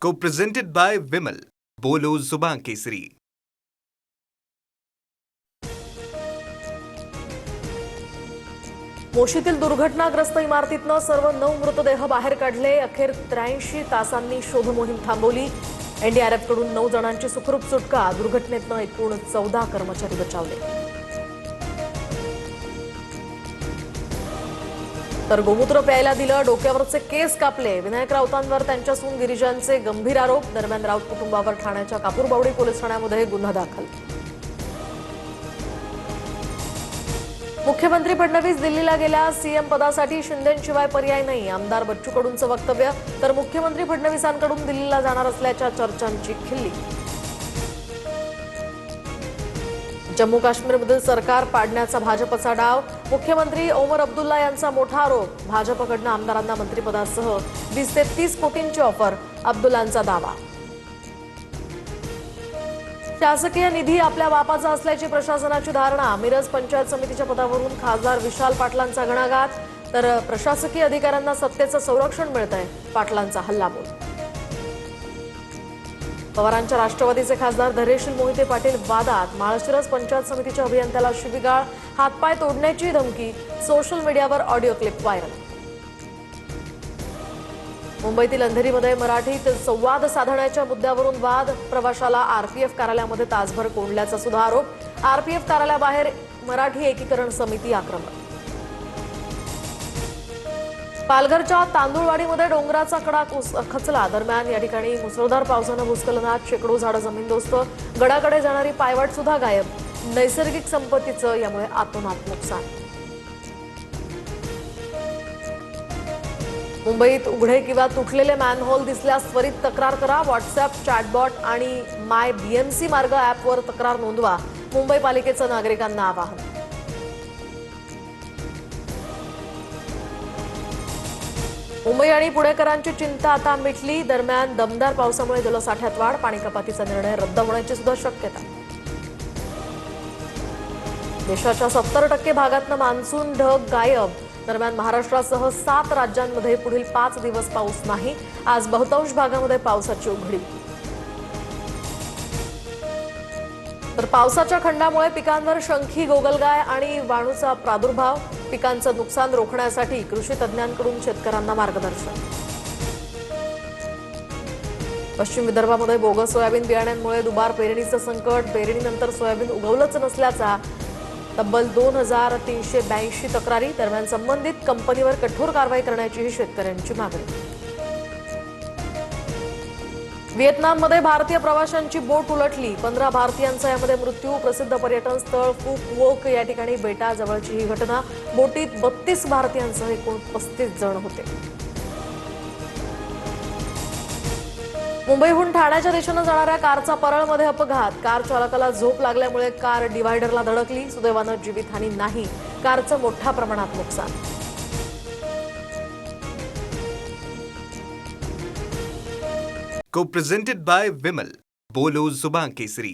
Co-presented by Vimal. बोलो जुबान केसरी. मोशीतील दुर्घटनाग्रस्त इमारतीतनं सर्व 9 मृतदेह बाहेर काढले. अखेर 83 तासांनी शोध मोहीम थांबवली. एनडीआरएफकडून 9 जणांची सुखरूप सुटका. दुर्घटनेतनं एकूण 14 कर्मचारी बचावले. तर गोमूत्र प्यायला दिलं, डोक्यावरचे केस कापले. विनायक राऊतांवर त्यांच्या सून गिरिजांचे गंभीर आरोप. दरम्यान राऊत कुटुंबावर ठाण्याच्या कापूरबावडी पोलीस ठाण्यामध्ये गुन्हा दाखल. मुख्यमंत्री फडणवीस दिल्लीला गेल्या. सीएम पदासाठी शिंदेंशिवाय पर्याय नाही. आमदार बच्चू कडूंचं वक्तव्य. तर मुख्यमंत्री फडणवीसांकडून दिल्लीला जाणार असल्याच्या चर्चांची खिल्ली. जम्मू काश्मीरमधील सरकार पाडण्याचा भाजपचा डाव. मुख्यमंत्री ओमर अब्दुल्ला यांचा मोठा आरोप. भाजपकडून आमदारांना मंत्रिपदासह 20 ते 30 कोटींची ऑफर. अब्दुल्लांचा दावा. शासकीय निधी आपल्या बापाचा असल्याची प्रशासनाची धारणा. मिरज पंचायत समितीच्या पदावरून खासदार विशाल पाटलांचा घणाघात. तर प्रशासकीय अधिकाऱ्यांना सत्तेचं संरक्षण मिळतंय. पाटलांचा हल्लाबोल. पवारांच्या राष्ट्रवादीचे खासदार धैर्यशील मोहिते पाटील वादात. माळशिरस पंचायत समितीच्या अभियंत्याला शिवीगाळ. हातपाय तोडण्याची धमकी. सोशल मीडियावर ऑडिओ क्लिप व्हायरल. मुंबईतील अंधेरीमध्ये मराठीत संवाद साधण्याच्या मुद्द्यावरून वाद. प्रवाशाला आरपीएफ कार्यालयामध्ये तासभर कोंडल्याचा सुद्धा आरोप. आरपीएफ कार्यालयाबाहेर मराठी एकीकरण समिती आक्रमक. पालघरच्या तांदूळवाडीमध्ये डोंगराचा कडा खचला. दरम्यान या ठिकाणी मुसळधार पावसानं भूस्खलनात शेकडो झाडं जमीनदोस्त. गडाकडे जाणारी पायवाट सुद्धा गायब. नैसर्गिक संपत्तीचं यामुळे अतोनात नुकसान. मुंबईत उघडे किंवा तुटलेले मॅनहोल दिसल्यास त्वरित तक्रार करा. व्हॉट्सअप, चॅटबॉट आणि माय बीएमसी मार्ग ॲपवर तक्रार नोंदवा. मुंबई पालिकेचं नागरिकांना आवाहन. मुंबई आणि पुणेकरांची चिंता आता मिटली. दरम्यान दमदार पावसामुळे जलसाठ्यात वाढ. पाणी कपातीचा निर्णय रद्द होण्याची सुद्धा शक्यता. देशाच्या 70% भागातनं मान्सून ढग गायब. दरम्यान महाराष्ट्रासह 7 राज्यांमध्ये पुढील 5 दिवस पाऊस नाही. आज बहुतांश भागामध्ये पावसाची उघडीप. तर पावसाच्या खंडामुळे पिकांवर शंखी, गोगलगाय आणि वाळूचा प्रादुर्भाव. पिकांचं नुकसान रोखण्यासाठी कृषी तज्ज्ञांकडून शेतकऱ्यांना मार्गदर्शन. पश्चिम विदर्भामध्ये बोगस सोयाबीन बियाण्यांमुळे दुबार पेरणीचं संकट. पेरणीनंतर सोयाबीन उगवलंच नसल्याचा तब्बल 2382 तक्रारी. दरम्यान संबंधित कंपनीवर कठोर कारवाई करण्याचीही शेतकऱ्यांची मागणी. व्हिएतनाममध्ये भारतीय प्रवाशांची बोट उलटली. 15 भारतीयांचा यामध्ये मृत्यू. प्रसिद्ध पर्यटन स्थळ फुक वोक या ठिकाणी बेटाजवळची ही घटना. बोटीत 32 भारतीयांसह एकूण 35 जण होते. मुंबईहून ठाण्याच्या दिशेनं जाणाऱ्या कारचा परळमध्ये अपघात. कार चालकाला झोप लागल्यामुळे कार डिव्हायडरला धडकली. सुदैवानं जीवितहानी नाही. कारचं मोठ्या प्रमाणात नुकसान. Co-presented by Vimal. बोलो जुबान केसरी.